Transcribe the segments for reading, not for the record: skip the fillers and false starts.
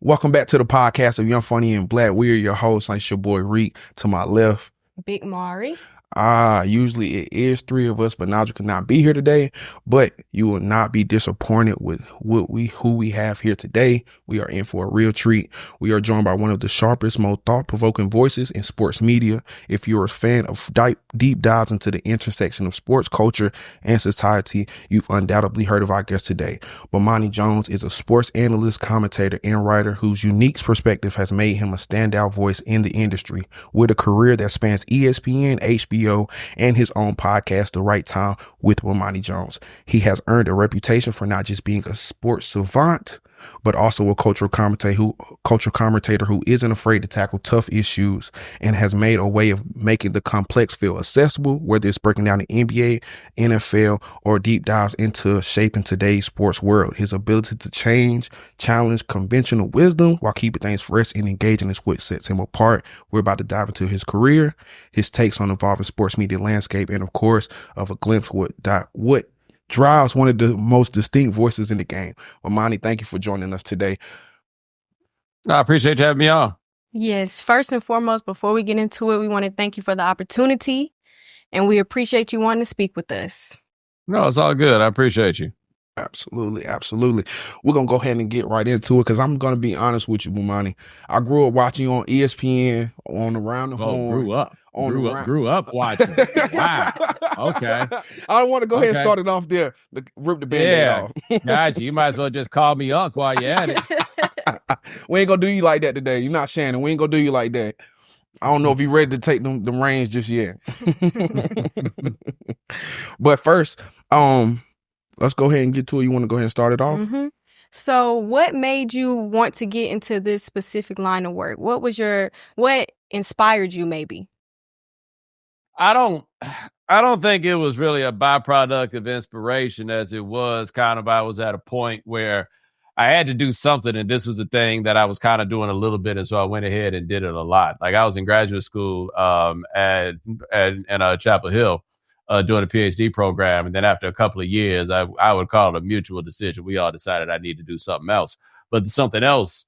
Welcome back to the podcast of Young, Funny, and Black. We are your hosts. It's your boy Reek to my left. Big Mari. Usually it is three of us, but Nigel could not be here today. But you will not be disappointed with who we have here today. We are in for a real treat. We are joined by one of the sharpest, most thought-provoking voices in sports media. If you're a fan of deep dives into the intersection of sports culture and society, you've undoubtedly heard of our guest today. Bomani Jones is a sports analyst, commentator, and writer whose unique perspective has made him a standout voice in the industry. With a career that spans ESPN, HBO, and his own podcast, The Right Time with Bomani Jones. He has earned a reputation for not just being a sports savant, but also a cultural commentator who isn't afraid to tackle tough issues and has made a way of making the complex feel accessible, whether it's breaking down the NBA, NFL, or deep dives into shaping today's sports world. His ability to challenge conventional wisdom while keeping things fresh and engaging is what sets him apart. We're about to dive into his career, his takes on evolving sports media landscape, and of course, of a glimpse of what drives one of the most distinct voices in the game. Bomani, thank you for joining us today. I appreciate you having me on. Yes, first and foremost, before we get into it, we want to thank you for the opportunity, and we appreciate you wanting to speak with us. No, it's all good. I appreciate you. Absolutely. We're going to go ahead and get right into it because I'm going to be honest with you, Bomani. I grew up watching you on ESPN, on Around the Horn. Grew up watching. Wow. Okay. I don't want to go ahead and start it off there. Rip the Band-Aid off. Gotcha. You might as well just call me Unc while you're at it. We ain't going to do you like that today. You're not Shannon. We ain't going to do you like that. I don't know if you're ready to take them reins just yet. But first, let's go ahead and get to it. You want to go ahead and start it off? Mm-hmm. So what made you want to get into this specific line of work? What inspired you maybe? I don't think it was really a byproduct of inspiration as it was I was at a point where I had to do something, and this was a thing that I was kind of doing a little bit, and so I went ahead and did it a lot. Like I was in graduate school at Chapel Hill doing a PhD program, and then after a couple of years, I would call it a mutual decision. We all decided I need to do something else, but something else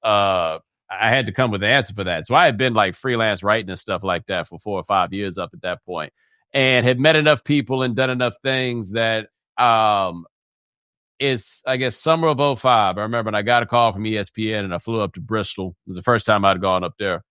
I had to come with the answer for that. So I had been like freelance writing and stuff like that for 4 or 5 years up at that point, and had met enough people and done enough things that it's, I guess, summer of 2005. I remember I got a call from ESPN and I flew up to Bristol. It was the first time I'd gone up there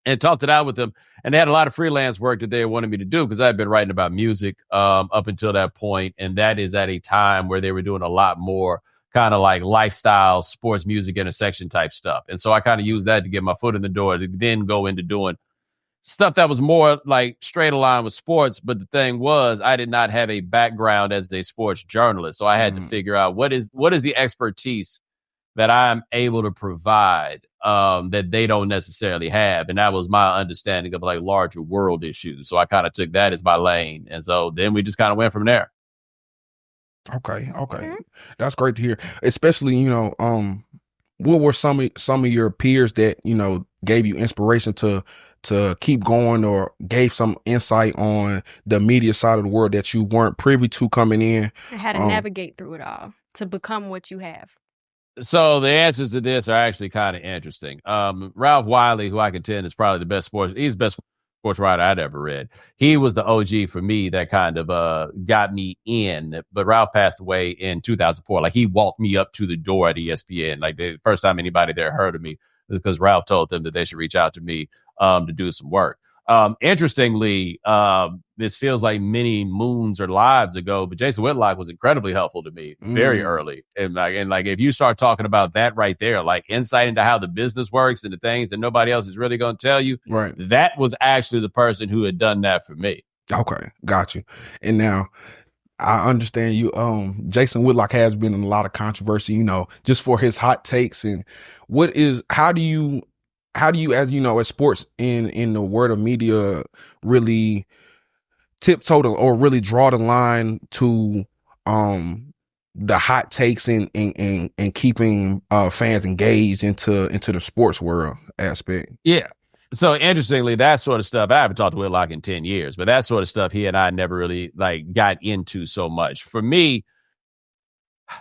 and talked it out with them. And they had a lot of freelance work that they wanted me to do because I had been writing about music up until that point. And that is at a time where they were doing a lot more kind of like lifestyle, sports, music intersection type stuff. And so I kind of used that to get my foot in the door to then go into doing stuff that was more like straight aligned with sports. But the thing was, I did not have a background as a sports journalist. So I had to figure out what is the expertise that I'm able to provide that they don't necessarily have. And that was my understanding of like larger world issues. So I kind of took that as my lane. And so then we just kind of went from there. Okay. That's great to hear. Especially, what were some of your peers that, gave you inspiration to keep going or gave some insight on the media side of the world that you weren't privy to coming in? And how to navigate through it all to become what you have. So the answers to this are actually kind of interesting. Ralph Wiley, who I contend is probably he's the best sports writer I'd ever read. He was the OG for me that kind of got me in, but Ralph passed away in 2004. Like he walked me up to the door at ESPN. Like the first time anybody there heard of me was because Ralph told them that they should reach out to me to do some work. Interestingly, this feels like many moons or lives ago, but Jason Whitlock was incredibly helpful to me very early. And like, if you start talking about that right there, like insight into how the business works and the things that nobody else is really going to tell you, right? That was actually the person who had done that for me. Okay. Got you. And now I understand you. Jason Whitlock has been in a lot of controversy, just for his hot takes. And how do you, as as sports in the world of media, really tiptoe or really draw the line to the hot takes and keeping fans engaged into the sports world aspect? Yeah. So interestingly, that sort of stuff, I haven't talked to Whitlock in 10 years, but that sort of stuff he and I never really like got into so much. For me,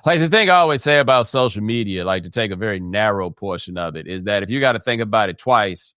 Like the thing I always say about social media, like to take a very narrow portion of it, is that if you got to think about it twice,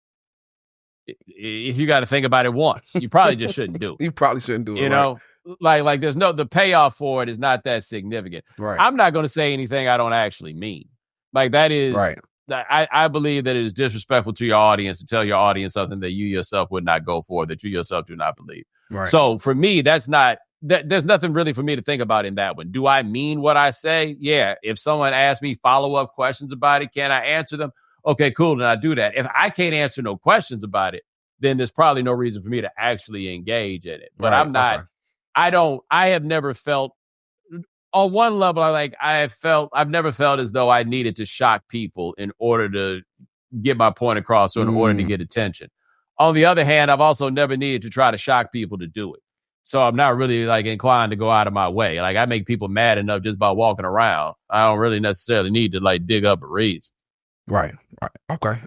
if you got to think about it once, you probably just shouldn't do it. You probably shouldn't do it. You know, like there's the payoff for it is not that significant. Right. I'm not going to say anything I don't actually mean. Like that is right. I believe that it is disrespectful to your audience to tell your audience something that you yourself would not go for, that you yourself do not believe. Right. So for me, there's nothing really for me to think about in that one. Do I mean what I say? Yeah. If someone asks me follow-up questions about it, can I answer them? Okay, cool. Then I do that. If I can't answer no questions about it, then there's probably no reason for me to actually engage in it. But I'm not, I have never felt on one level, I've never felt as though I needed to shock people in order to get my point across or in order to get attention. On the other hand, I've also never needed to try to shock people to do it. So I'm not really like inclined to go out of my way. Like I make people mad enough just by walking around. I don't really necessarily need to like dig up a reason. Right. Okay.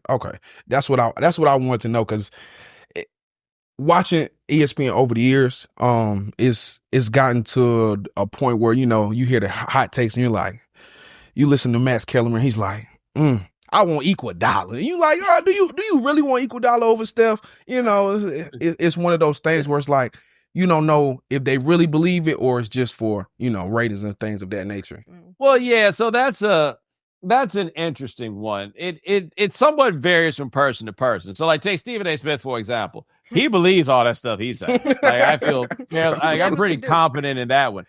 That's what I wanted to know, because watching ESPN over the years, it's gotten to a point where, you know, you hear the hot takes and you're like, you listen to Max Kellerman, he's like, I want $1. And you like, do you really want $1 over Steph? You know, it's one of those things where it's like, you don't know if they really believe it or it's just for, you know, ratings and things of that nature. Well, yeah. So that's an interesting one. It somewhat varies from person to person. So like take Stephen A. Smith, for example. He believes all that stuff he says. Like I feel, I'm pretty confident in that one.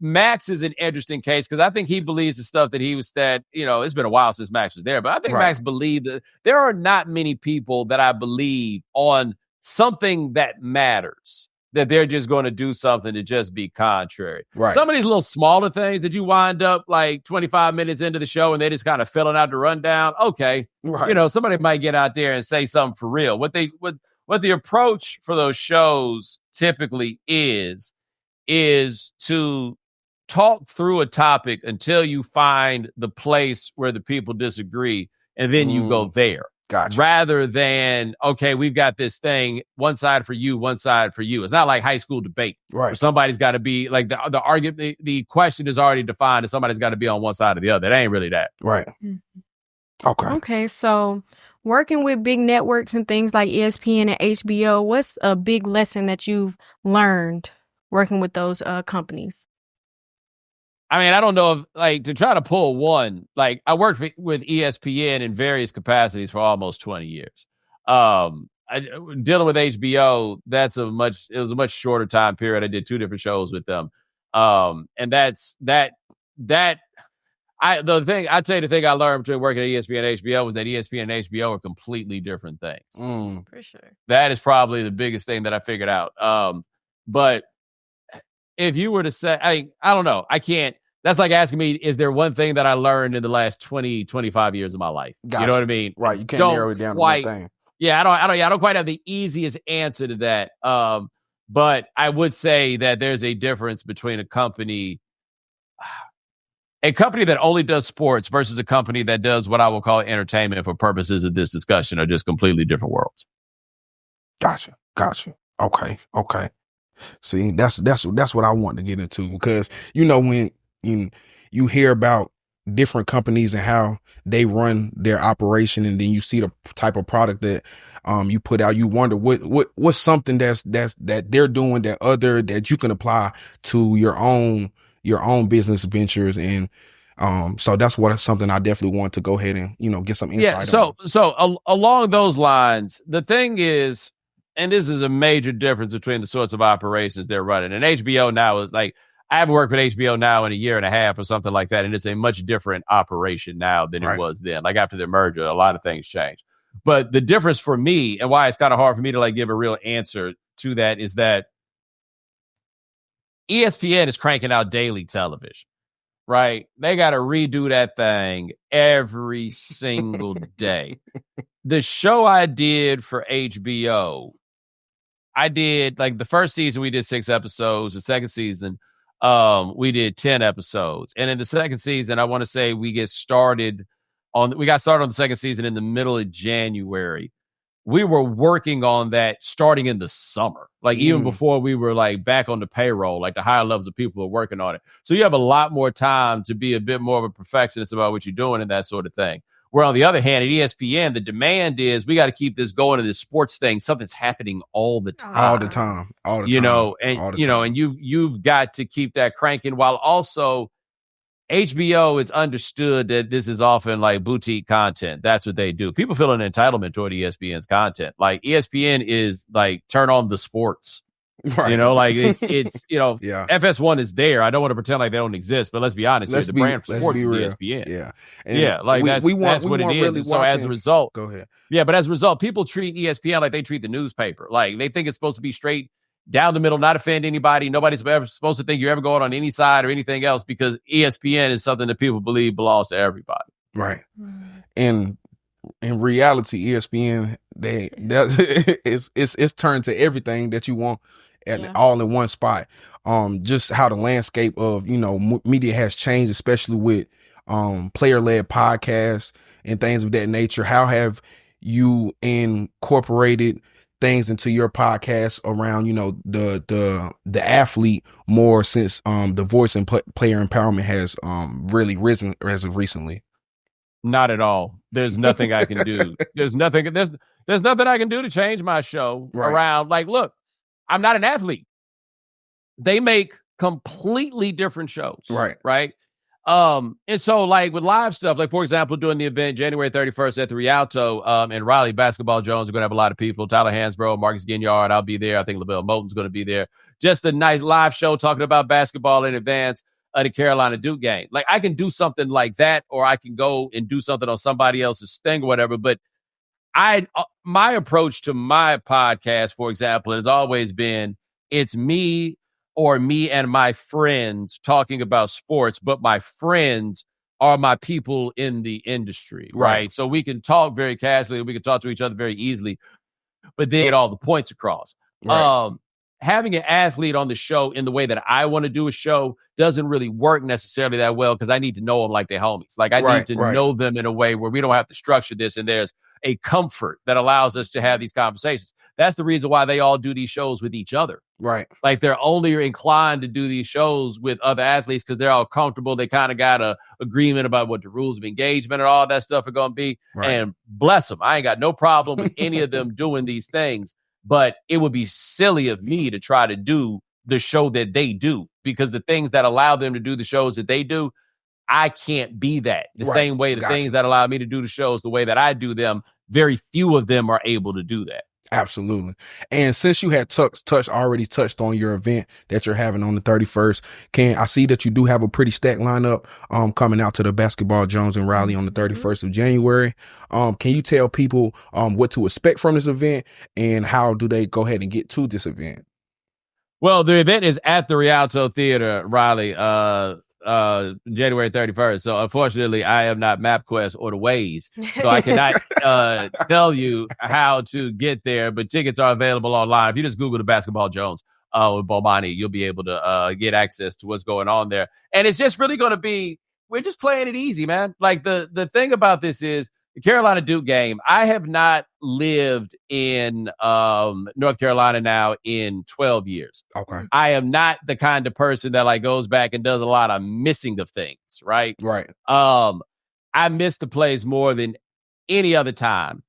Max is an interesting case because I think he believes the stuff that he was said, you know, it's been a while since Max was there, but I think Max believed that there are not many people that I believe on something that matters, that they're just going to do something to just be contrary. Right. Some of these little smaller things that you wind up like 25 minutes into the show and they just kind of filling out the rundown. Okay. Right. You know, somebody might get out there and say something for real. What the approach for those shows typically is to talk through a topic until you find the place where the people disagree, and then you go there. Gotcha. Rather than, okay, we've got this thing, one side for you, one side for you. It's not like high school debate. Right. Somebody's got to be like the argument, the question is already defined, and somebody's got to be on one side or the other. It ain't really that. Right. Okay. So working with big networks and things like ESPN and HBO, what's a big lesson that you've learned working with those companies? I mean, I don't know if like to try to pull one, like I worked with ESPN in various capacities for almost 20 years. Dealing with HBO, it was a much shorter time period. I did 2 different shows with them. And the thing I learned between working at ESPN and HBO was that ESPN and HBO are completely different things. For sure. That is probably the biggest thing that I figured out. But if you were to say, I don't know, I can't. That's like asking me, is there one thing that I learned in the last 20, 25 years of my life? Gotcha. You know what I mean? Right. You can't narrow it down to one thing. Yeah, I don't quite have the easiest answer to that. But I would say that there's a difference between a company that only does sports versus a company that does what I will call entertainment for purposes of this discussion are just completely different worlds. Gotcha. Okay. See, that's what I want to get into, because, you know, when you hear about different companies and how they run their operation, and then you see the type of product that you put out, you wonder what's something that they're doing that you can apply to your own business ventures. And so that's something I definitely want to go ahead and, you know, get some insight on. So along those lines, the thing is, and this is a major difference between the sorts of operations they're running. And HBO now is like, I haven't worked with HBO now in a year and a half or something like that. And it's a much different operation now than it was then. Like after their merger, a lot of things changed. But the difference for me, and why it's kind of hard for me to like give a real answer to that, is that ESPN is cranking out daily television, right? They got to redo that thing every single day. The show I did for HBO, I did like the first season, we did 6 episodes. The second season, we did 10 episodes. And in the second season, I want to say we got started on the second season in the middle of January. we were working on that starting in the summer, like even before we were like back on the payroll, like the higher levels of people are working on it. So you have a lot more time to be a bit more of a perfectionist about what you're doing and that sort of thing. Where on the other hand, at ESPN, the demand is we got to keep this going to this sports thing. Something's happening all the time. All the time. And you've got to keep that cranking while also HBO is understood that this is often like boutique content. That's what they do. People feel an entitlement toward ESPN's content. Like ESPN is like turn on the sports. Right. Like it's yeah. FS1 is there. I don't want to pretend like they don't exist, but let's be honest. The brand for sports is ESPN. Yeah. And like that's what it is. Really so as a result, go ahead. Yeah, but as a result, people treat ESPN like they treat the newspaper. Like they think it's supposed to be straight down the middle, not offend anybody. Nobody's ever supposed to think you're ever going on any side or anything else because ESPN is something that people believe belongs to everybody. Right. And in reality, ESPN, it's turned to everything that you want all in one spot. Just how the landscape of, media has changed, especially with player-led podcasts and things of that nature. How have you incorporated things into your podcast around, the athlete more since the voice and player empowerment has really risen as of recently? Not at all. There's nothing I can do. There's nothing I can do to change my show around. Like, look, I'm not an athlete. They make completely different shows. Right. And so like with live stuff, like for example, doing the event January 31st at the Rialto in Raleigh, Basketball Jones, we're going to have a lot of people. Tyler Hansbrough, Marcus Ginyard, I'll be there. I think LaBelle Moulton's going to be there. Just a nice live show talking about basketball in advance of the Carolina Duke game. Like I can do something like that, or I can go and do something on somebody else's thing or whatever. But my approach to my podcast, for example, has always been it's me or me and my friends talking about sports, but my friends are my people in the industry, right? So we can talk very casually, we can talk to each other very easily, but then get all the points across. Having an athlete on the show in the way that I want to do a show doesn't really work necessarily that well because I need to know them like they're homies. Like I need to know them in a way where we don't have to structure this and there's a comfort that allows us to have these conversations. That's the reason why they all do these shows with each other. Right. Like they're only inclined to do these shows with other athletes because they're all comfortable. They kind of got a agreement about what the rules of engagement and all that stuff are going to be. And bless them. I ain't got no problem with any of them doing these things, but it would be silly of me to try to do the show that they do because the things that allow them to do the shows that they do, I can't be that. The same way the things that allow me to do the shows the way that I do them, very few of them are able to do that. Absolutely. And since you had already touched on your event that you're having on the 31st, I see that you do have a pretty stacked lineup coming out to the Basketball Jones in Raleigh on the 31st of January. Can you tell people what to expect from this event and how do they go ahead and get to this event? Well, the event is at the Rialto Theater, Raleigh, January 31st. So unfortunately, I am not MapQuest or the Waze, so I cannot tell you how to get there. But tickets are available online. If you just Google the Basketball Jones with Bomani, you'll be able to get access to what's going on there. And it's just really going to be, we're just playing it easy, man. Like the thing about this is the Carolina Duke game. I have not lived in North Carolina now in 12 years. Okay. I am not the kind of person that like goes back and does a lot of missing of things, right? Right. I miss the place more than any other time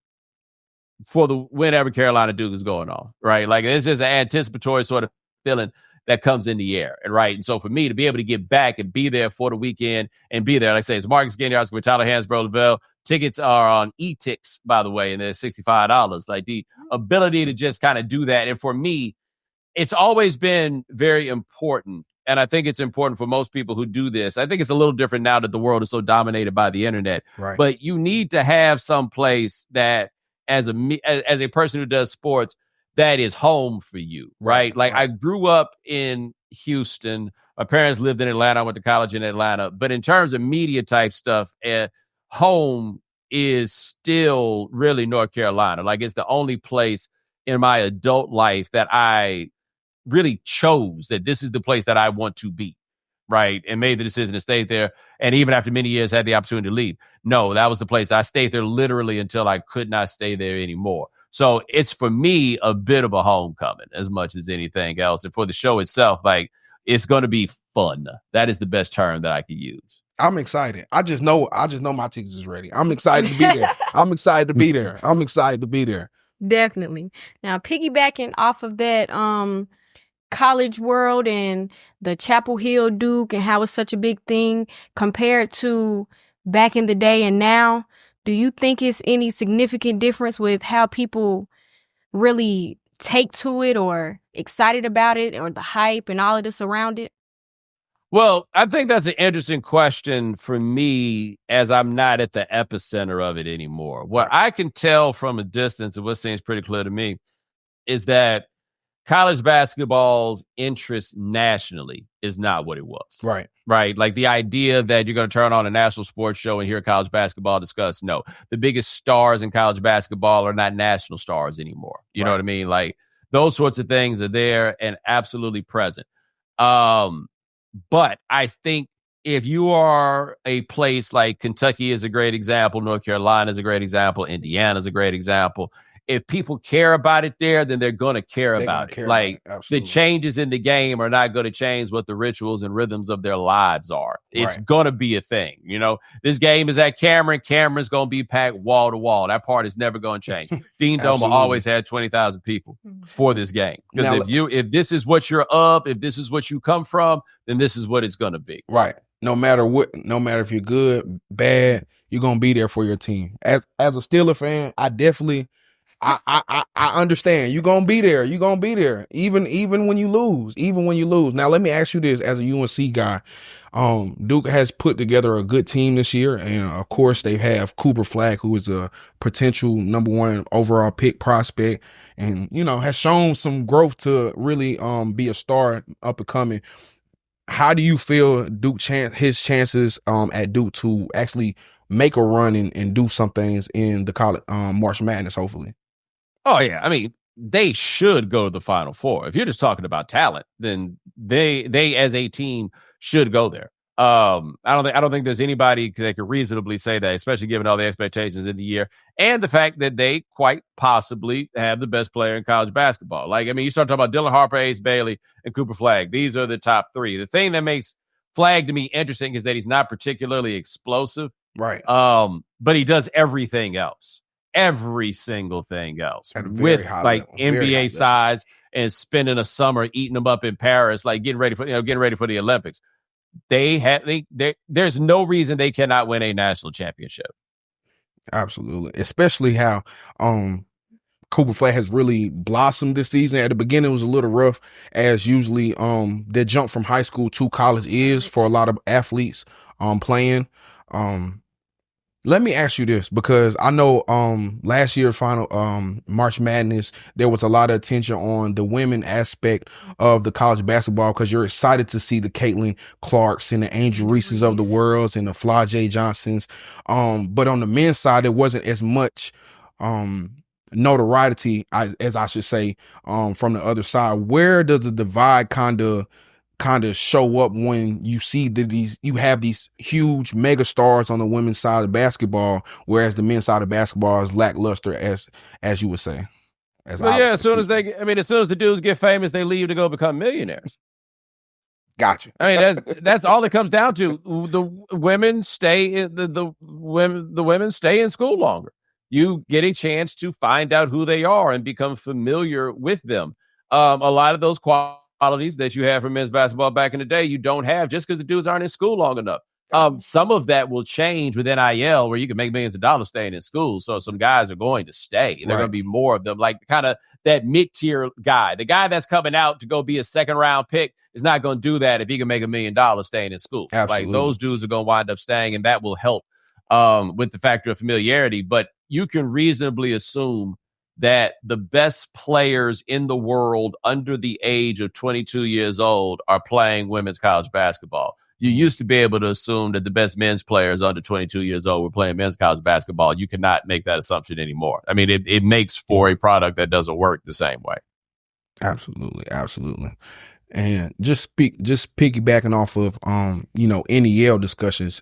for whenever Carolina Duke is going on, right? Like it's just an anticipatory sort of feeling that comes in the air. And right. And so for me to be able to get back and be there for the weekend and be there, like I say, it's Marcus Ginyard with Tyler Hansbrough, LaBelle. Tickets are on eTix, by the way, and they're $65. Like the ability to just kind of do that. And for me, it's always been very important. And I think it's important for most people who do this. I think it's a little different now that the world is so dominated by the internet. Right. But you need to have some place that as a person who does sports, that is home for you, right? Like I grew up in Houston. My parents lived in Atlanta. I went to college in Atlanta. But in terms of media type stuff, home is still really North Carolina. Like it's the only place in my adult life that I really chose that this is the place that I want to be, right? And made the decision to stay there. And even after many years, had the opportunity to leave. No, that was the place. I stayed there literally until I could not stay there anymore. So it's, for me, a bit of a homecoming as much as anything else. And for the show itself, like, it's going to be fun. That is the best term that I could use. I'm excited. I just know my tickets is ready. I'm excited to be there. I'm excited to be there. I'm excited to be there. Definitely. Now, piggybacking off of that college world and the Chapel Hill Duke and how it's such a big thing compared to back in the day and now, do you think it's any significant difference with how people really take to it or excited about it or the hype and all of this around it? Well, I think that's an interesting question for me, as I'm not at the epicenter of it anymore. What I can tell from a distance, and what seems pretty clear to me, is that college basketball's interest nationally is not what it was. Right. Right. Like the idea that you're going to turn on a national sports show and hear college basketball discussed. No, the biggest stars in college basketball are not national stars anymore. You know what I mean? Like those sorts of things are there and absolutely present. But I think if you are a place like Kentucky is a great example, North Carolina is a great example, Indiana is a great example. If people care about it there, then they're going to care about it. Like the changes in the game are not going to change what the rituals and rhythms of their lives are. It's going to be a thing. You know, this game is at Cameron. Cameron's going to be packed wall to wall. That part is never going to change. Dean Doma always had 20,000 people for this game. Because if this is what you're up, if this is what you come from, then this is what it's going to be. Right. No matter if you're good, bad, you're going to be there for your team. As a Steeler fan, I definitely I understand. You're gonna be there. You're gonna be there. Even when you lose. Now let me ask you this, as a UNC guy. Duke has put together a good team this year, and of course they have Cooper Flag, who is a potential number 1 overall pick prospect, and has shown some growth to really be a star up and coming. How do you feel his chances at Duke to actually make a run and do some things in the college March Madness, hopefully? Oh, yeah. I mean, they should go to the Final Four. If you're just talking about talent, then they as a team should go there. I don't think there's anybody that could reasonably say that, especially given all the expectations in the year and the fact that they quite possibly have the best player in college basketball. Like, I mean, you start talking about Dylan Harper, Ace Bailey, and Cooper Flag. These are the top 3. The thing that makes Flag to me interesting is that he's not particularly explosive. Right. But he does everything else. Every single thing else with like NBA size and spending a summer eating them up in Paris, like getting ready for the Olympics. There's no reason they cannot win a national championship. Absolutely. Especially how Cooper Flag has really blossomed this season. At the beginning, it was a little rough, as usually the jump from high school to college is for a lot of athletes playing. Let me ask you this, because I know last year's final March Madness, there was a lot of attention on the women aspect of the college basketball, because you're excited to see the Caitlin Clarks and the Angel Reeses of the worlds and the Fly J Johnsons. But on the men's side, there wasn't as much notoriety, as I should say, from the other side. Where does the divide kind of show up when you see that you have these huge mega stars on the women's side of basketball, whereas the men's side of basketball is lackluster, as you would say? As soon as the dudes get famous, they leave to go become millionaires. Gotcha. I mean, that's all it comes down to. The women stay the women stay in school longer. You get a chance to find out who they are and become familiar with them. A lot of those qualities that you had from men's basketball back in the day, you don't have just because the dudes aren't in school long enough. Some of that will change with NIL, where you can make millions of dollars staying in school. So some guys are going to stay. There are going to be more of them, like kind of that mid-tier guy. The guy that's coming out to go be a second-round pick is not going to do that if he can make $1 million staying in school. Absolutely. Like those dudes are going to wind up staying, and that will help with the factor of familiarity. But you can reasonably assume that the best players in the world under the age of 22 years old are playing women's college basketball. You used to be able to assume that the best men's players under 22 years old were playing men's college basketball. You cannot make that assumption anymore. I mean, it makes for a product that doesn't work the same way. Absolutely. And just piggybacking off of NEL discussions.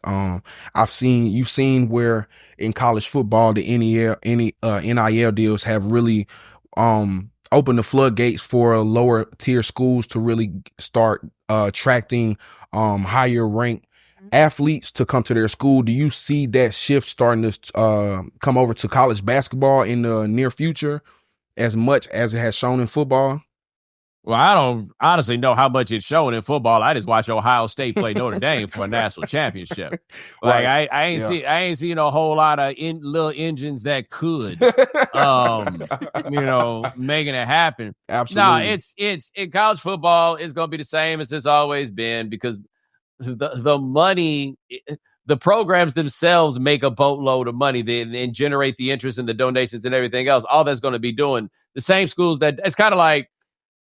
You've seen where in college football the NIL deals have really opened the floodgates for lower tier schools to really start attracting higher ranked athletes to come to their school. Do you see that shift starting to come over to college basketball in the near future as much as it has shown in football? Well, I don't honestly know how much it's showing in football. I just watch Ohio State play Notre Dame for a national championship. Like Right. I ain't seen a whole lot of little engines that could, making it happen. Absolutely. No, it's in college football. It's going to be the same as it's always been because the money, the programs themselves make a boatload of money and generate the interest and the donations and everything else. All that's going to be doing the same schools that it's kind of like.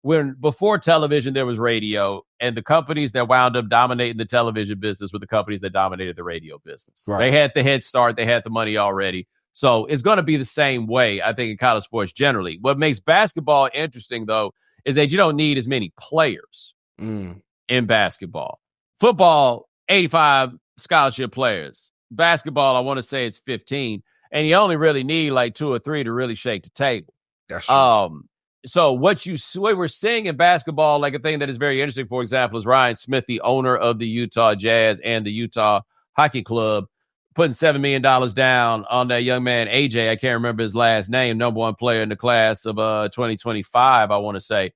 When before television, there was radio, and the companies that wound up dominating the television business were the companies that dominated the radio business. Right. They had the head start. They had the money already. So it's going to be the same way, I think, in college sports generally. What makes basketball interesting, though, is that you don't need as many players in basketball. Football, 85 scholarship players. Basketball, I want to say it's 15. And you only really need like 2 or 3 to really shake the table. That's true. So what we're seeing in basketball, like a thing that is very interesting, for example, is Ryan Smith, the owner of the Utah Jazz and the Utah Hockey Club, putting $7 million down on that young man, AJ. I can't remember his last name, number 1 player in the class of 2025, I want to say.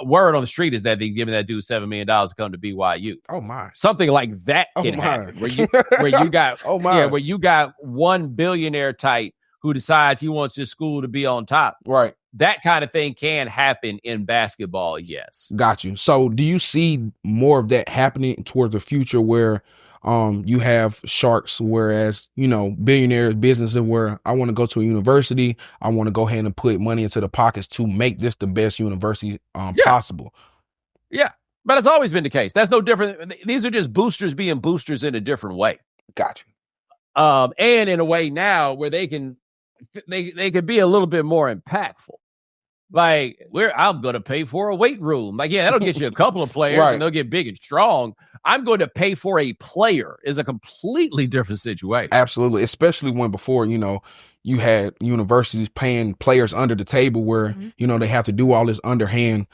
Word on the street is that they're giving that dude $7 million to come to BYU. Oh my! Something like that can happen, where you got where you got one billionaire type who decides he wants his school to be on top. Right. That kind of thing can happen in basketball, yes. Got you. So do you see more of that happening towards the future where you have sharks, whereas, billionaires businesses where I want to go to a university, I want to go ahead and put money into the pockets to make this the best university possible. Yeah, but it's always been the case. That's no different. These are just boosters being boosters in a different way. Got you. And in a way now where they can be a little bit more impactful. Like, I'm going to pay for a weight room. Like, yeah, that'll get you a couple of players Right. and they'll get big and strong. I'm going to pay for a player is a completely different situation. Absolutely. Especially when before, you had universities paying players under the table where, they have to do all this underhand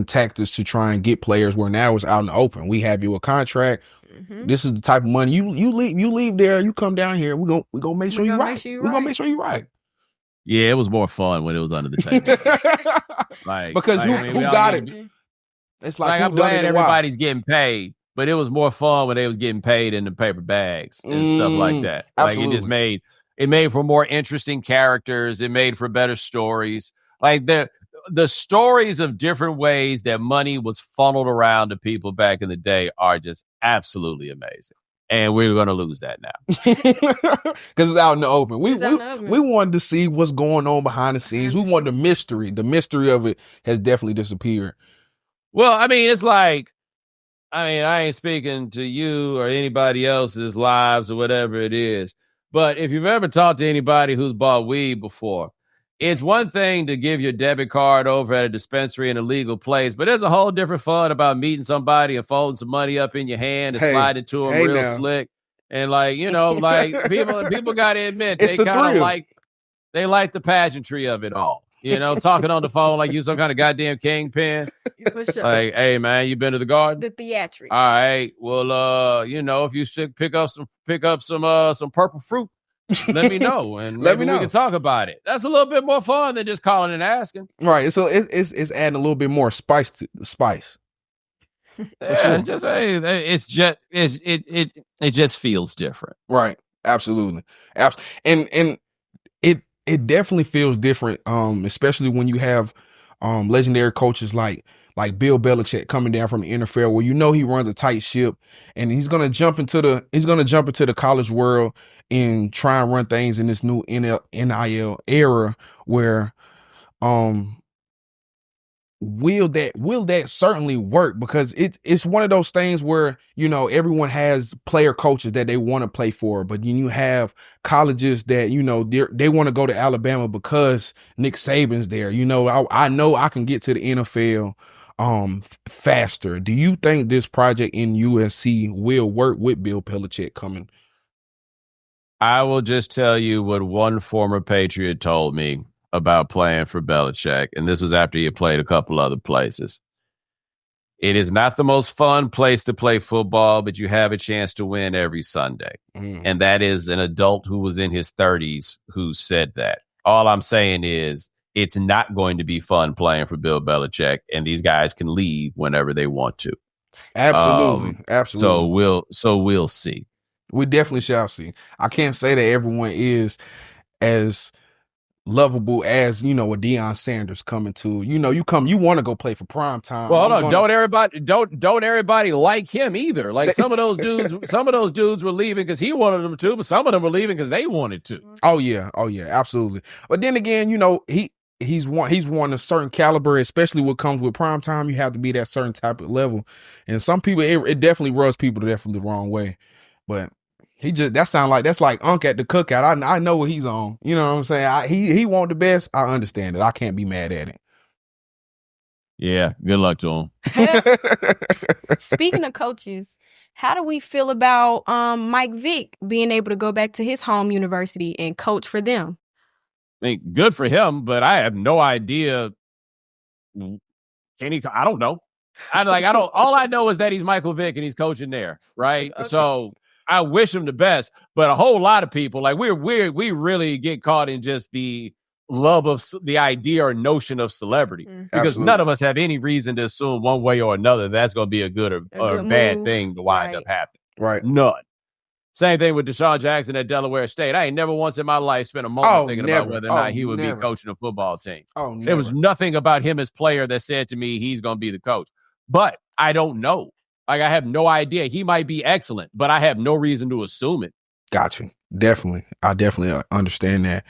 tactics to try and get players, where now it's out in the open. We have you a contract. This is the type of money you leave there. You come down here. We're gonna make sure you're right. We're gonna make sure you're right. Yeah, it was more fun when it was under the table. Because who got it? It's like I'm glad everybody's getting paid, but it was more fun when they was getting paid in the paper bags and stuff like that. Absolutely. Like it made for more interesting characters. It made for better stories. Like the stories of different ways that money was funneled around to people back in the day are just absolutely amazing. And we're going to lose that now. Because it's out in the open. We wanted to see what's going on behind the scenes. We wanted the mystery. The mystery of it has definitely disappeared. Well, I mean, it's like, I ain't speaking to you or anybody else's lives or whatever it is. But if you've ever talked to anybody who's bought weed before, it's one thing to give your debit card over at a dispensary in a legal place, but there's a whole different fun about meeting somebody and folding some money up in your hand and sliding to them real slick. And people got to admit, they kind of they like the pageantry of it all. Talking on the phone like you some kind of goddamn kingpin. Like, hey man, you been to the garden? The theatrics. All right. Well, if you should pick up some purple fruit, let me know, and we can talk about it. That's a little bit more fun than just calling and asking. Right. So it's adding a little bit more spice to the spice. Yeah, sure. It just feels different. Right. Absolutely. And it definitely feels different. Especially when you have legendary coaches like Bill Belichick coming down from the NFL, where he runs a tight ship, and he's gonna jump into the college world and try and run things in this new NIL era. Where will that certainly work? Because it's one of those things where everyone has player coaches that they want to play for, but you have colleges that they want to go to Alabama because Nick Saban's there. I know I can get to the NFL faster. Do you think this project in USC will work with Bill Belichick coming? I will just tell you what one former Patriot told me about playing for Belichick, and this was after he had played a couple other places. It is not the most fun place to play football, but you have a chance to win every Sunday. And that is an adult who was in his 30s who said that. All I'm saying is it's not going to be fun playing for Bill Belichick, and these guys can leave whenever they want to. Absolutely. Absolutely. So we'll see. We definitely shall see. I can't say that everyone is as lovable as, you know, a Deion Sanders coming to, you want to go play for prime time. Well, hold on. Don't everybody like him either. Like some of those dudes were leaving because he wanted them to, but some of them were leaving because they wanted to. Oh yeah, absolutely. But then again, you know, he's won a certain caliber, especially what comes with prime time. You have to be that certain type of level. And some people, it definitely rubs people definitely the wrong way. But that's like Unc at the cookout. I know what he's on. You know what I'm saying? He want the best. I understand it. I can't be mad at it. Yeah, good luck to him. Speaking of coaches, how do we feel about Mike Vick being able to go back to his home university and coach for them? I mean, good for him, but I have no idea. I don't know. All I know is that he's Michael Vick and he's coaching there, right? Okay. So I wish him the best, but a whole lot of people, like we really get caught in just the love of the idea or notion of celebrity, because Absolutely. None of us have any reason to assume one way or another that's going to be a good or bad thing to wind up happening. Right. None. Same thing with Deshaun Jackson at Delaware State. I ain't never once in my life spent a moment thinking about whether or not he would be coaching a football team. There was nothing about him as player that said to me he's going to be the coach. But I don't know. Like, I have no idea. He might be excellent, but I have no reason to assume it. Gotcha. Definitely. I definitely understand that.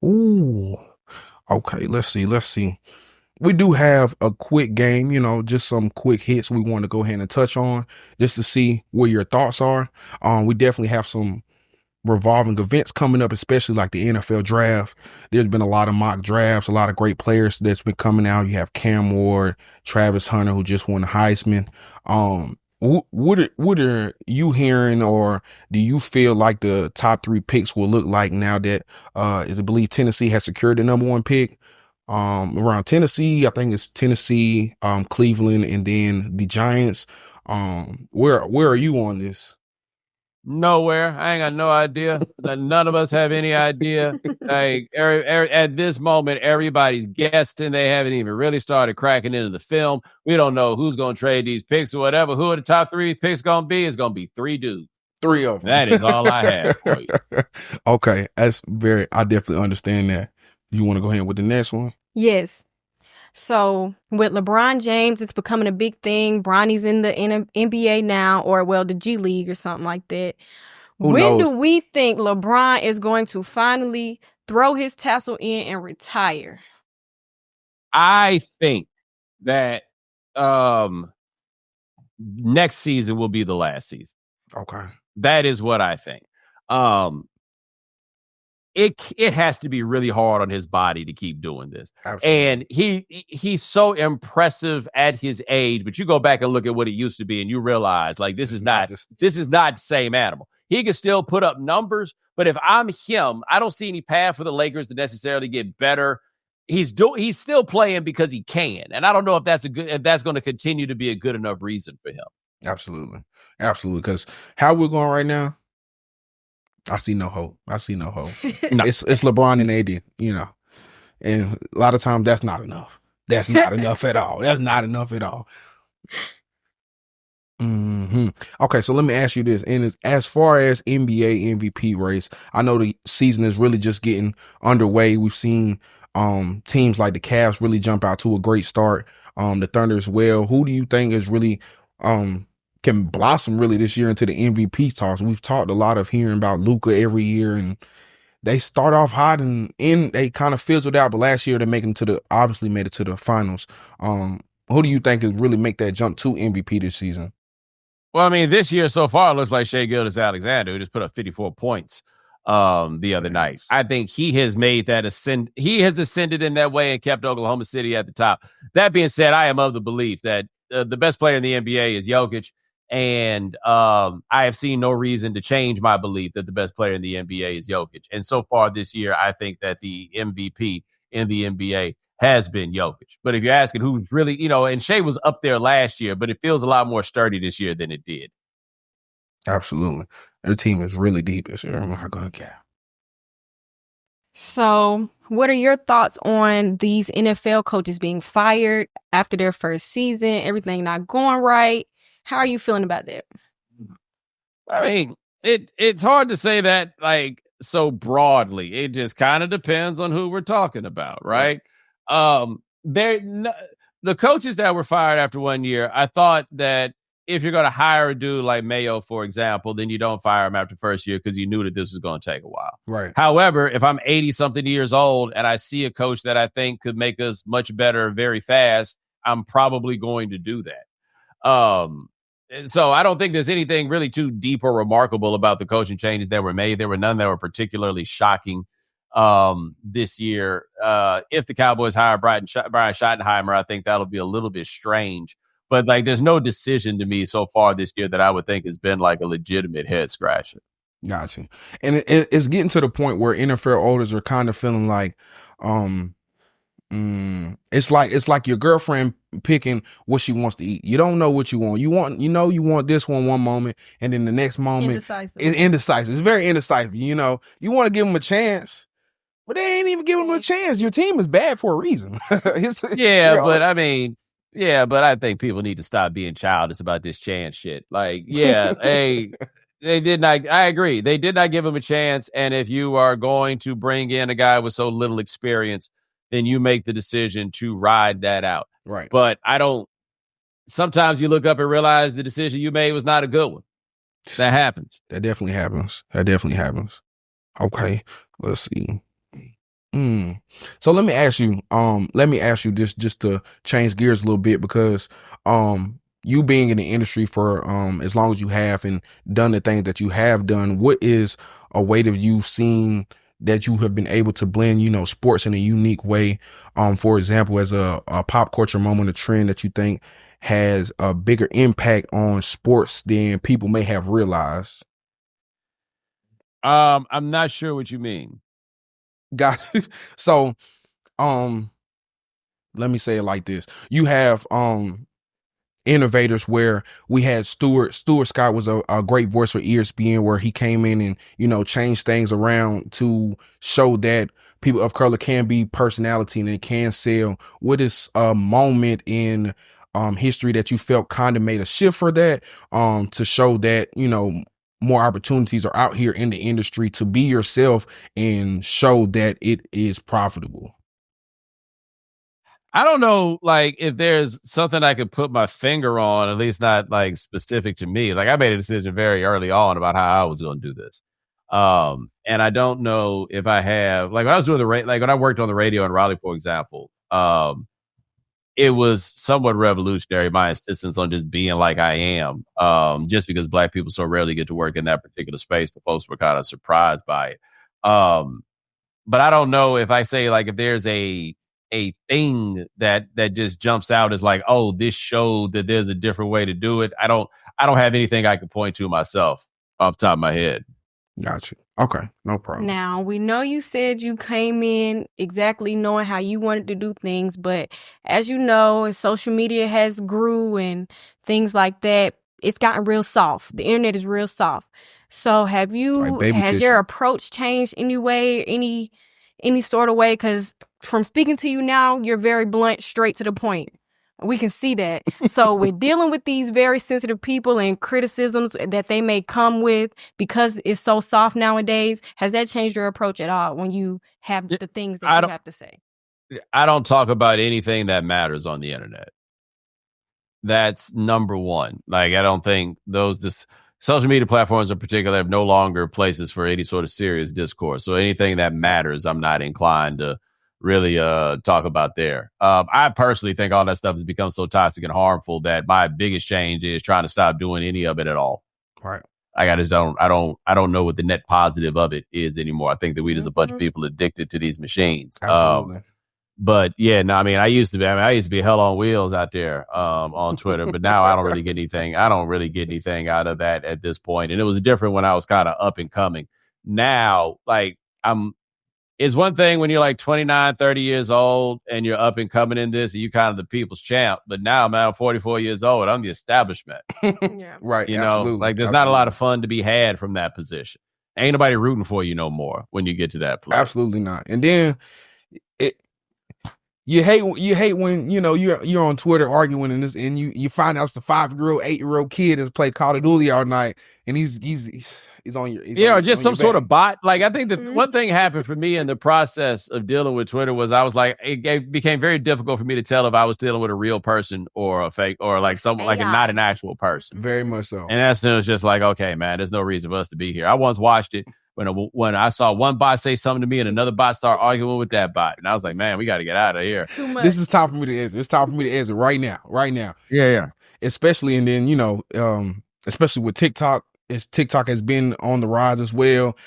Ooh. Okay, let's see. We do have a quick game, you know, just some quick hits we want to go ahead and touch on just to see where your thoughts are. We definitely have some revolving events coming up, especially like the NFL draft. There's been a lot of mock drafts, a lot of great players that's been coming out. You have Cam Ward, Travis Hunter, who just won the Heisman. What are you hearing, or do you feel like the top 3 picks will look like now that I believe Tennessee has secured the number 1 pick? Around Tennessee, I think it's Tennessee, Cleveland, and then the Giants. Where are you on this? Nowhere. I ain't got no idea. None of us have any idea. Like at this moment, everybody's guessing. They haven't even really started cracking into the film. We don't know who's going to trade these picks or whatever. Who are the top 3 picks going to be? It's going to be 3 dudes. 3 of them. That is all I have for you. Okay. I definitely understand that. You want to go ahead with the next one? Yes. So with LeBron James, it's becoming a big thing. Bronny's in the NBA now, or the G League or something like that. When do we think LeBron is going to finally throw his tassel in and retire? I think that next season will be the last season. Okay. That is what I think. It has to be really hard on his body to keep doing this. Absolutely. And he's so impressive at his age, but you go back and look at what it used to be and you realize, like, this is not the same animal. He can still put up numbers, but if I'm him, I don't see any path for the Lakers to necessarily get better. He's still playing because he can. And I don't know if that's going to continue to be a good enough reason for him. Absolutely. Because how we're going right now, I see no hope. No. It's LeBron and AD, you know, and a lot of times that's not enough. That's not enough at all. Mm-hmm. Okay, so let me ask you this. And as far as NBA MVP race, I know the season is really just getting underway. We've seen teams like the Cavs really jump out to a great start. The Thunder as well. Who do you think is really can blossom really this year into the MVP talks? We've talked a lot of hearing about Luka every year, and they start off hot and they kind of fizzled out, but last year they obviously made it to the finals. Who do you think is really make that jump to MVP this season? Well, I mean, this year so far it looks like Shai Gilgeous-Alexander, who just put up 54 points. the other night. I think he has made that he has ascended in that way and kept Oklahoma City at the top. That being said, I am of the belief that the best player in the NBA is Jokic. And I have seen no reason to change my belief that the best player in the NBA is Jokic. And so far this year, I think that the MVP in the NBA has been Jokic. But if you're asking who's really, and Shea was up there last year, but it feels a lot more sturdy this year than it did. Absolutely. The team is really deep this year. I'm not going to care. So what are your thoughts on these NFL coaches being fired after their first season, everything not going right? How are you feeling about that? I mean, it's hard to say that like so broadly. It just kind of depends on who we're talking about, right? The coaches that were fired after 1 year, I thought that if you're going to hire a dude like Mayo, for example, then you don't fire him after first year because you knew that this was going to take a while. Right. However, if I'm 80-something years old and I see a coach that I think could make us much better very fast, I'm probably going to do that. So I don't think there's anything really too deep or remarkable about the coaching changes that were made. There were none that were particularly shocking this year. If the Cowboys hire Brian Schottenheimer, I think that'll be a little bit strange. But like, there's no decision to me so far this year that I would think has been like a legitimate head scratcher. Gotcha. And it's getting to the point where NFL owners are kind of feeling like, it's like your girlfriend picking what she wants to eat. You don't know what you want. You want this one moment, and then the next moment, it's indecisive. It's very indecisive. You want to give them a chance, but they ain't even giving them a chance. Your team is bad for a reason. But I think people need to stop being childish about this chance shit. Like, they did not. I agree. They did not give him a chance. And if you are going to bring in a guy with so little experience, then you make the decision to ride that out. Right. But sometimes you look up and realize the decision you made was not a good one. That happens. That definitely happens. Okay. Let's see. So let me ask you this just to change gears a little bit, because you being in the industry for as long as you have and done the things that you have done, what is a way that you've seen that you have been able to blend, sports in a unique way? For example, as a pop culture moment, a trend that you think has a bigger impact on sports than people may have realized. I'm not sure what you mean. Got it. So, let me say it like this. You have innovators where we had Stuart Scott was a great voice for ESPN, where he came in and, changed things around to show that people of color can be personality and it can sell. What is a moment in history that you felt kind of made a shift for that, to show that, more opportunities are out here in the industry to be yourself and show that it is profitable? I don't know, like, if there's something I could put my finger on, at least not like specific to me. Like, I made a decision very early on about how I was going to do this. And I don't know if I have, like, when I was doing when I worked on the radio in Raleigh, for example, it was somewhat revolutionary, my insistence on just being like I am, just because Black people so rarely get to work in that particular space. The folks were kind of surprised by it. But I don't know if I say, like, if there's a thing that just jumps out as like, oh, this showed that there's a different way to do it. I don't have anything I can point to myself off the top of my head. Gotcha. Okay, no problem. Now, we know you said you came in exactly knowing how you wanted to do things, but as you know, as social media has grew and things like that, it's gotten real soft. The internet is real soft. So has your approach changed any way, any sort of way? Because from speaking to you now, you're very blunt, straight to the point. We can see that. So we're dealing with these very sensitive people and criticisms that they may come with because it's so soft nowadays. Has that changed your approach at all when you have the things that you have to say? I don't talk about anything that matters on the internet. That's number one. Like, I don't think social media platforms in particular have no longer places for any sort of serious discourse. So anything that matters, I'm not inclined to really talk about there. I personally think all that stuff has become so toxic and harmful that my biggest change is trying to stop doing any of it at all. Right. I don't know what the net positive of it is anymore. I think that we just a bunch of people addicted to these machines. Absolutely. But yeah, no, I mean, I used to be hell on wheels out there on Twitter, but now I don't really get anything. I don't really get anything out of that at this point. And it was different when I was kind of up and coming. Now, like it's one thing when you're like 29, 30 years old and you're up and coming in this and you kind of the people's champ. But now, man, I'm 44 years old. I'm the establishment. Yeah. Right. You absolutely. know, like there's not a lot of fun to be had from that position. Ain't nobody rooting for you no more when you get to that place. Absolutely not. And then you hate when you're on Twitter arguing and you find out it's the 5-year-old, 8-year-old kid that's played Call of Duty all night and he's on your or just some sort of bot. Like I think that one thing happened for me in the process of dealing with Twitter was I was like it became very difficult for me to tell if I was dealing with a real person or a fake or like someone like not an actual person. Very much so. And that's it was just like, okay, man, there's no reason for us to be here. I once watched it when I saw one bot say something to me and another bot start arguing with that bot. And I was like, man, we got to get out of here. This is time for me to answer. It's time for me to answer right now. Yeah. Especially, and then, especially with TikTok, as TikTok has been on the rise as well,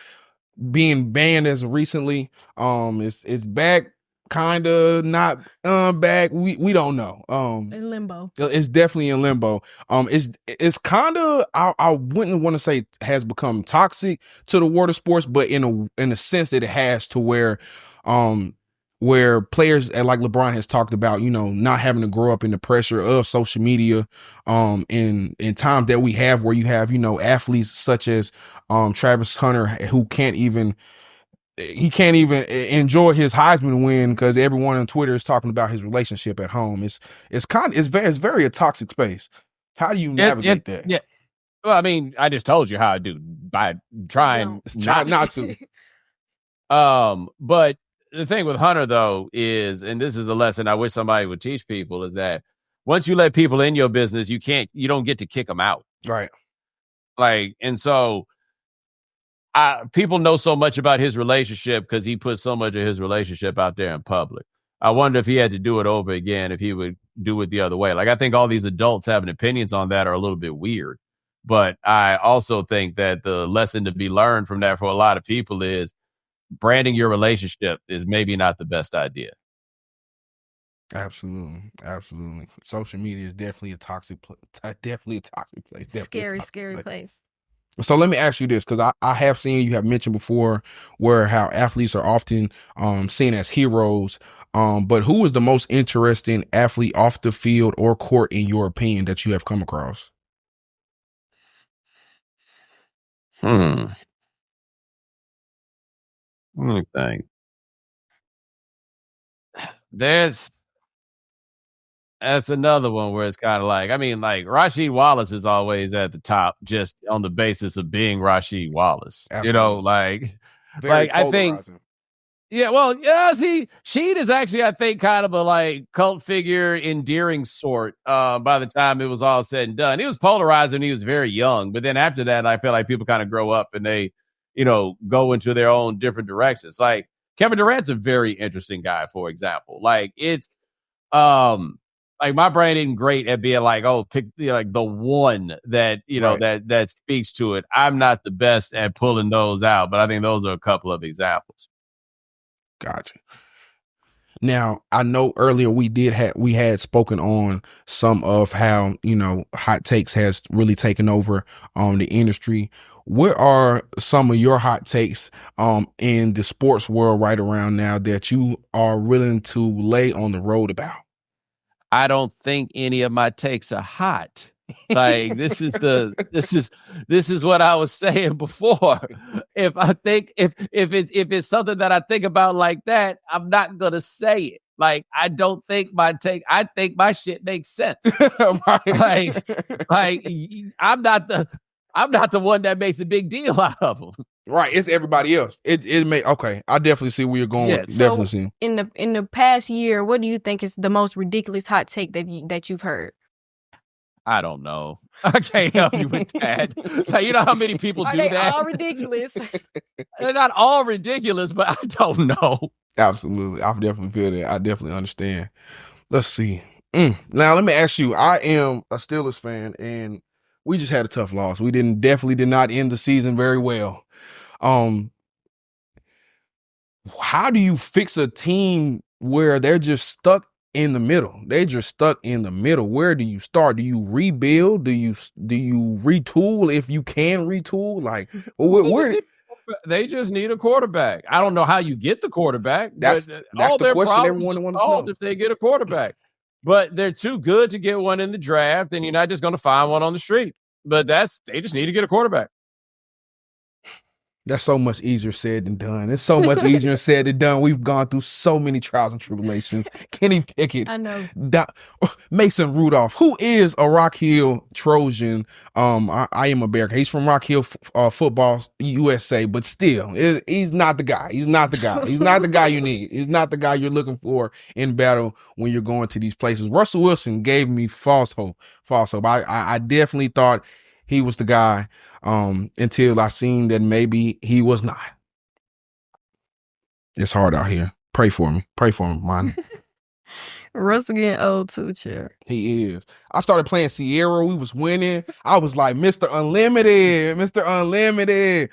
being banned as of recently. It's back, kind of not back. We don't know. In limbo. It's definitely in limbo. It's kind of I wouldn't want to say has become toxic to the world of sports, but in a sense that it has to where players like LeBron has talked about, not having to grow up in the pressure of social media, in times that we have where you have, athletes such as Travis Hunter who can't even enjoy his Heisman win because everyone on Twitter is talking about his relationship at home. It's very a toxic space. How do you navigate that? Yeah. Well, I mean, I just told you how I do by trying not to. But the thing with Hunter though is, and this is a lesson I wish somebody would teach people, is that once you let people in your business, you don't get to kick them out. Right. Like, and so people know so much about his relationship because he put so much of his relationship out there in public. I wonder if he had to do it over again, if he would do it the other way. Like, I think all these adults having opinions on that are a little bit weird. But I also think that the lesson to be learned from that for a lot of people is branding your relationship is maybe not the best idea. Absolutely. Social media is definitely a toxic place. Scary place. So let me ask you this, because I have seen you have mentioned before where how athletes are often seen as heroes. But who is the most interesting athlete off the field or court, in your opinion, that you have come across? Let me think. That's another one where it's kind of like, I mean, like Rasheed Wallace is always at the top just on the basis of being Rasheed Wallace. Absolutely. Like I think, see, Sheed is actually, I think, kind of a like cult figure, endearing sort by the time it was all said and done. He was polarizing. He was very young. But then after that, I feel like people kind of grow up and they, go into their own different directions. Like Kevin Durant's a very interesting guy, for example. Like it's, like my brain isn't great at being like, pick like the one that, right, that speaks to it. I'm not the best at pulling those out, but I think those are a couple of examples. Gotcha. Now, I know earlier we had spoken on some of how, hot takes has really taken over the industry. What are some of your hot takes in the sports world right around now that you are willing to lay on the road about? I don't think any of my takes are hot. Like this is what I was saying before. If it's something that I think about like that, I'm not gonna say it. Like I don't think I think my shit makes sense. Right. like I'm not the one that makes a big deal out of them. Right, it's everybody else. Okay. I definitely see where you're going. Yeah, definitely see. In the past year, what do you think is the most ridiculous hot take that you've heard? I don't know. I can't help you with that. Like, you know how many people do that? Are all ridiculous? They're not all ridiculous, but I don't know. Absolutely, I definitely feel that. I definitely understand. Let's see. Now let me ask you. I am a Steelers fan, and We just had a tough loss. We definitely did not end the season very well. How do you fix a team where they're just stuck in the middle? They're just stuck in the middle. Where do you start? Do you rebuild? Do you retool if you can retool? Like, where? They just need a quarterback. I don't know how you get the quarterback. That's all the their question everyone wants to know. If they get a quarterback, but they're too good to get one in the draft, and you're not just going to find one on the street. But they just need to get a quarterback. That's so much easier said than done. It's so much easier said than done. We've gone through so many trials and tribulations. Kenny Pickett. I know. Mason Rudolph, who is a Rock Hill Trojan. I am a Bear. He's from Rock Hill Football USA, but still, he's not the guy. He's not the guy. He's not the guy you need. He's not the guy you're looking for in battle when you're going to these places. Russell Wilson gave me false hope. I definitely thought he was the guy until I seen that maybe he was not. It's hard out here. Pray for me. Pray for him, man. Russell getting old too, Chair. He is. I started playing Sierra. We was winning. I was like, Mr. Unlimited. Mr. Unlimited.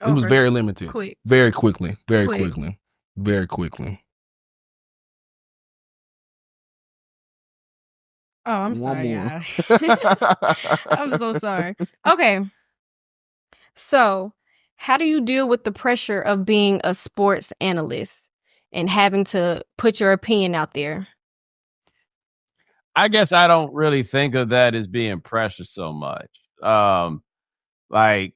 It was very limited. Quick. Very quickly. Very quickly. Very quickly. Oh, I'm sorry, y'all. I'm so sorry. Okay. So, how do you deal with the pressure of being a sports analyst and having to put your opinion out there? I guess I don't really think of that as being pressure so much. Like,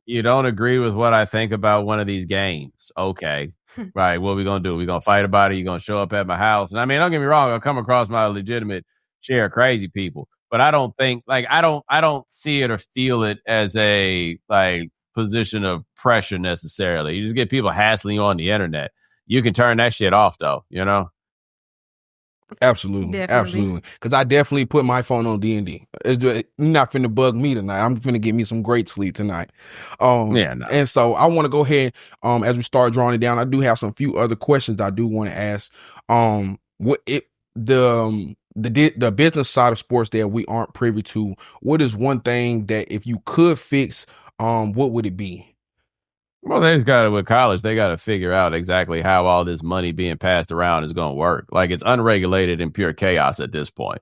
you don't agree with what I think about one of these games. Okay. Right. What are we going to do? We're going to fight about it. You're going to show up at my house. And I mean, don't get me wrong. I'll come across my legitimate share of crazy people, but I don't think I don't see it or feel it as a position of pressure necessarily. You just get people hassling you on the internet. You can turn that shit off though, you know? Absolutely. Because I definitely put my phone on D&D. You're not finna bug me tonight. I'm finna get me some great sleep tonight. And so I want to go ahead, as we start drawing it down, I do have some few other questions I do want to ask. The business side of sports that we aren't privy to, what is one thing that if you could fix, what would it be? Well, with college, they got to figure out exactly how all this money being passed around is going to work. Like, it's unregulated and pure chaos at this point,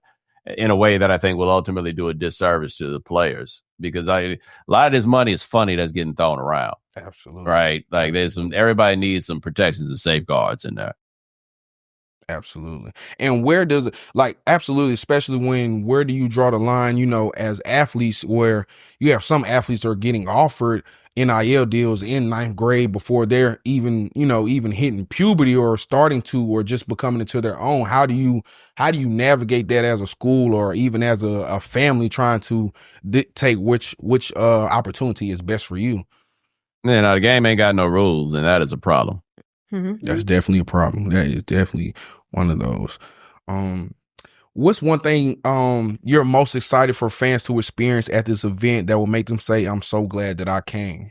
in a way that I think will ultimately do a disservice to the players, because a lot of this money is funny that's getting thrown around. Absolutely. Right. Like, everybody needs some protections and safeguards in there. Absolutely. And where does it, absolutely, especially where do you draw the line, as athletes, where you have some athletes that are getting offered NIL deals in 9th grade before they're even hitting puberty or starting to, or just becoming into their own. How do you navigate that as a school or even as a family trying to dictate which opportunity is best for you? The game ain't got no rules, and that is a problem. Mm-hmm. That's definitely a problem. That is definitely one of those. What's one thing you're most excited for fans to experience at this event that will make them say, I'm so glad that I came?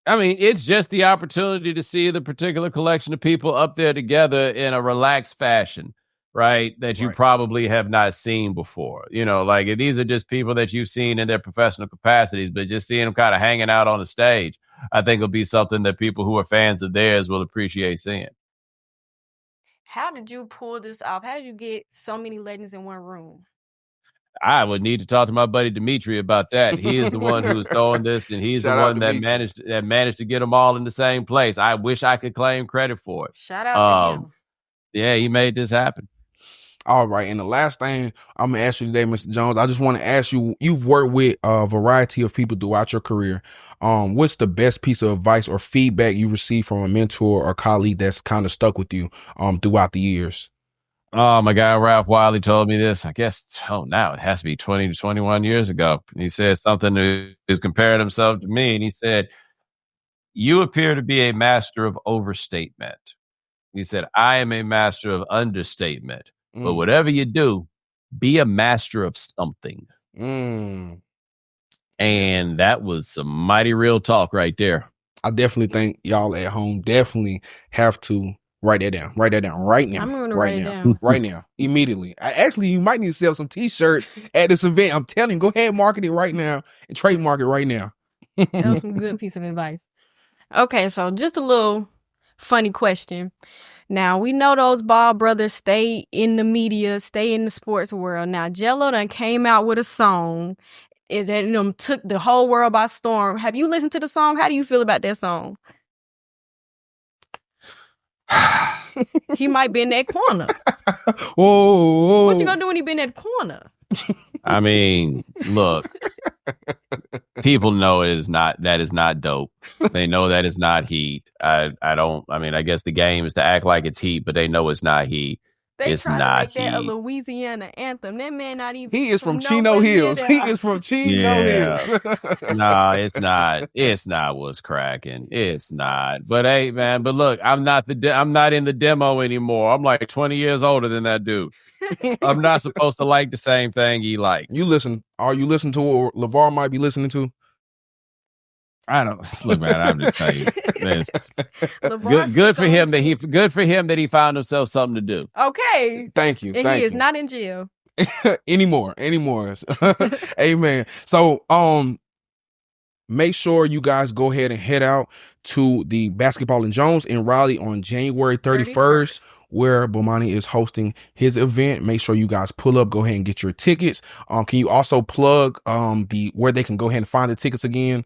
I mean, it's just the opportunity to see the particular collection of people up there together in a relaxed fashion, right? That you probably have not seen before. These are just people that you've seen in their professional capacities, but just seeing them kind of hanging out on the stage, I think will be something that people who are fans of theirs will appreciate seeing. How did you pull this off? How did you get so many legends in one room? I would need to talk to my buddy Dimitri about that. He is the one who is throwing this, and he's the one that managed to get them all in the same place. I wish I could claim credit for it. Shout out to him. Yeah, he made this happen. All right. And the last thing I'm going to ask you today, Mr. Jones, I just want to ask you, you've worked with a variety of people throughout your career. What's the best piece of advice or feedback you received from a mentor or colleague that's kind of stuck with you throughout the years? My guy, Ralph Wiley, told me this, I guess, now it has to be 20 to 21 years ago. And he said something to is comparing himself to me. And he said, you appear to be a master of overstatement. He said, I am a master of understatement. But whatever you do, be a master of something. And that was some mighty real talk right there. I definitely think y'all at home definitely have to Write that down. Write that down right now. I'm gonna right write it now. down. Right now. Immediately. Actually, you might need to sell some t-shirts at this event. I'm telling you, go ahead and market it right now and trademark it right now. That was some good piece of advice. Okay, so just a little funny question. Now, we know those Ball brothers stay in the media, stay in the sports world. Now, Jello done came out with a song. It took the whole world by storm. Have you listened to the song? How do you feel about that song? He might be in that corner. Whoa. What you gonna do when he be in that corner? I mean, look, people know that is not dope. They know that is not heat. I guess the game is to act like it's heat, but they know it's not heat. It's not to make that a Louisiana anthem. That man not even. He is from Chino Hills. He is from Chino Hills. No, it's not. It's not what's cracking. It's not. But hey, man. But look, I'm not in the demo anymore. I'm like 20 years older than that dude. I'm not supposed to like the same thing he likes. Are you listening to what LeVar might be listening to? I don't look, man. I'm just telling you, good for him that he found himself something to do. Okay, thank you. And he is not in jail anymore. Amen. So, make sure you guys go ahead and head out to the Basketball and Jones in Raleigh on January 31st, where Bomani is hosting his event. Make sure you guys pull up. Go ahead and get your tickets. Can you also plug where they can go ahead and find the tickets again?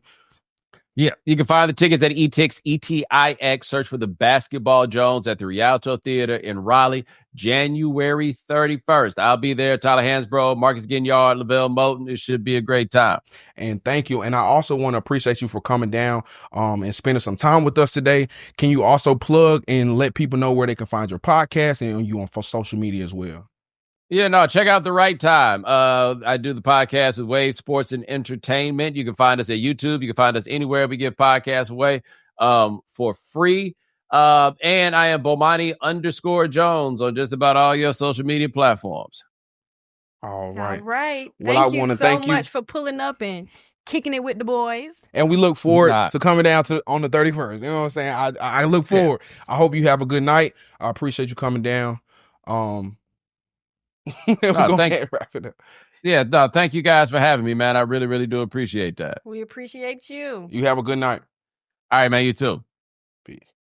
Yeah, you can find the tickets at ETIX, ETIX. Search for the Basketball Jones at the Rialto Theater in Raleigh, January 31st. I'll be there. Tyler Hansbrough, Marcus Ginyard, Lavelle Moulton. It should be a great time. And thank you. And I also want to appreciate you for coming down and spending some time with us today. Can you also plug and let people know where they can find your podcast and you on social media as well? Yeah, no, check out The Right Time. I do the podcast with Wave Sports and Entertainment. You can find us at YouTube. You can find us anywhere we give podcasts away for free. And I am Bomani_Jones on just about all your social media platforms. All right. All right. Well, thank you so much for pulling up and kicking it with the boys. And we look forward to coming down on the 31st. You know what I'm saying? I look forward. Yeah. I hope you have a good night. I appreciate you coming down. Wrap it up. Yeah, no, thank you guys for having me, man. I really, really do appreciate that. We appreciate you. You have a good night. All right, man. You too. Peace.